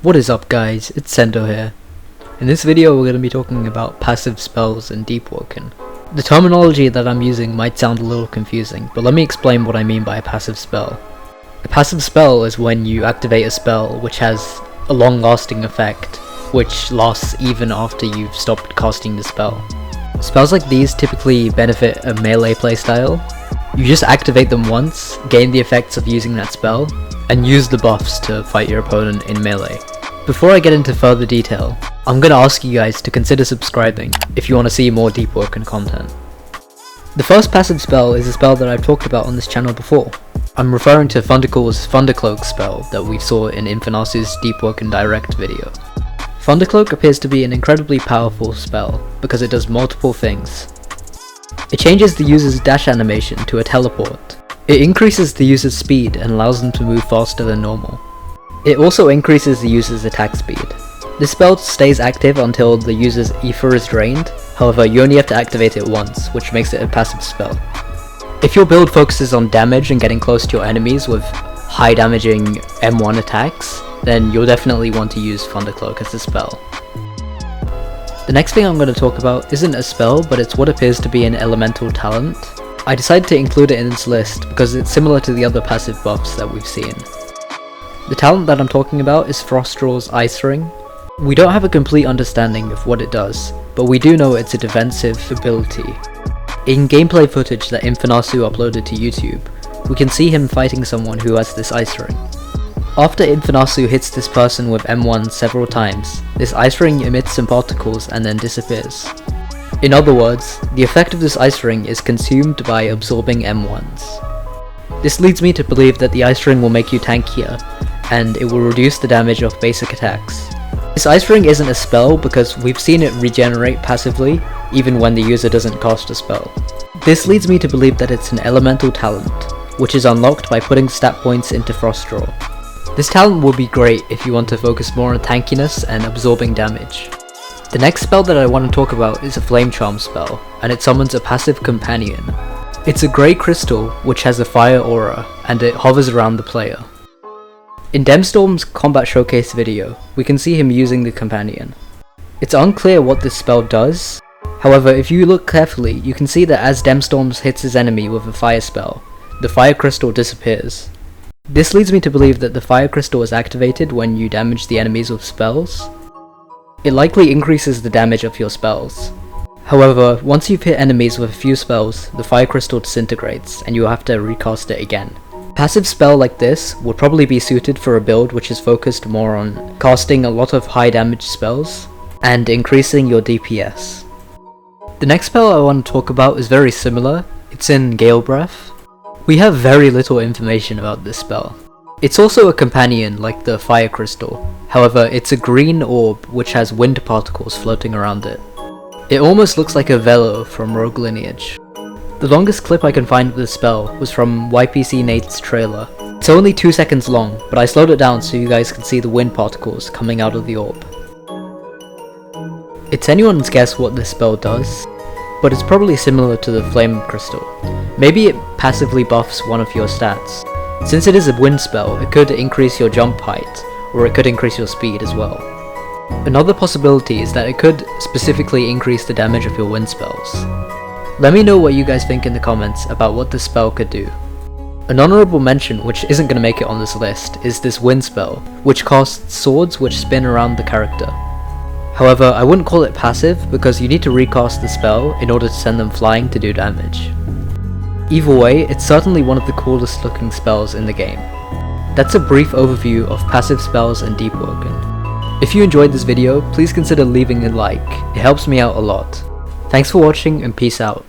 What is up guys, it's Sendo here. In this video we're going to be talking about passive spells in Deepwoken. The terminology that I'm using might sound a little confusing, but let me explain what I mean by a passive spell. A passive spell is when you activate a spell which has a long-lasting effect, which lasts even after you've stopped casting the spell. Spells like these typically benefit a melee playstyle. You just activate them once, gain the effects of using that spell, and use the buffs to fight your opponent in melee. Before I get into further detail, I'm gonna ask you guys to consider subscribing if you want to see more Deepwoken content. The first passive spell is a spell that I've talked about on this channel before. I'm referring to Thundercloak's Thundercloak spell that we saw in Infinasu's Deepwoken Direct video. Thundercloak appears to be an incredibly powerful spell because it does multiple things. It changes the user's dash animation to a teleport. It increases the user's speed and allows them to move faster than normal. It also increases the user's attack speed. This spell stays active until the user's ether is drained, however you only have to activate it once, which makes it a passive spell. If your build focuses on damage and getting close to your enemies with high damaging M1 attacks, then you'll definitely want to use Thundercloak as a spell. The next thing I'm going to talk about isn't a spell, but it's what appears to be an elemental talent. I decided to include it in this list because it's similar to the other passive buffs that we've seen. The talent that I'm talking about is Frostraw's Ice Ring. We don't have a complete understanding of what it does, but we do know it's a defensive ability. In gameplay footage that Infinasu uploaded to YouTube, we can see him fighting someone who has this Ice Ring. After Infinasu hits this person with M1 several times, this Ice Ring emits some particles and then disappears. In other words, the effect of this Ice Ring is consumed by absorbing M1s. This leads me to believe that the Ice Ring will make you tankier, and it will reduce the damage of basic attacks. This Ice Ring isn't a spell because we've seen it regenerate passively, even when the user doesn't cast a spell. This leads me to believe that it's an elemental talent, which is unlocked by putting stat points into Froststraw. This talent will be great if you want to focus more on tankiness and absorbing damage. The next spell that I want to talk about is a Flame Charm spell, and it summons a passive companion. It's a grey crystal which has a fire aura, and it hovers around the player. In Demstorm's combat showcase video, we can see him using the companion. It's unclear what this spell does, however if you look carefully you can see that as Demstorm hits his enemy with a fire spell, the fire crystal disappears. This leads me to believe that the fire crystal is activated when you damage the enemies with spells. It likely increases the damage of your spells. However, once you've hit enemies with a few spells, the fire crystal disintegrates and you'll have to recast it again. A passive spell like this would probably be suited for a build which is focused more on casting a lot of high damage spells and increasing your DPS. The next spell I want to talk about is very similar. It's in Gale Breath. We have very little information about this spell. It's also a companion like the fire crystal, however it's a green orb which has wind particles floating around it. It almost looks like a Velo from Rogue Lineage. The longest clip I can find of this spell was from YPC Nate's trailer. It's only 2 seconds long, but I slowed it down so you guys can see the wind particles coming out of the orb. It's anyone's guess what this spell does, but it's probably similar to the Flame Crystal. Maybe it passively buffs one of your stats. Since it is a wind spell, it could increase your jump height, or it could increase your speed as well. Another possibility is that it could specifically increase the damage of your wind spells. Let me know what you guys think in the comments about what this spell could do. An honourable mention which isn't going to make it on this list is this wind spell, which casts swords which spin around the character. However, I wouldn't call it passive because you need to recast the spell in order to send them flying to do damage. Either way, it's certainly one of the coolest looking spells in the game. That's a brief overview of passive spells in Deepwoken. If you enjoyed this video, please consider leaving a like, it helps me out a lot. Thanks for watching and peace out.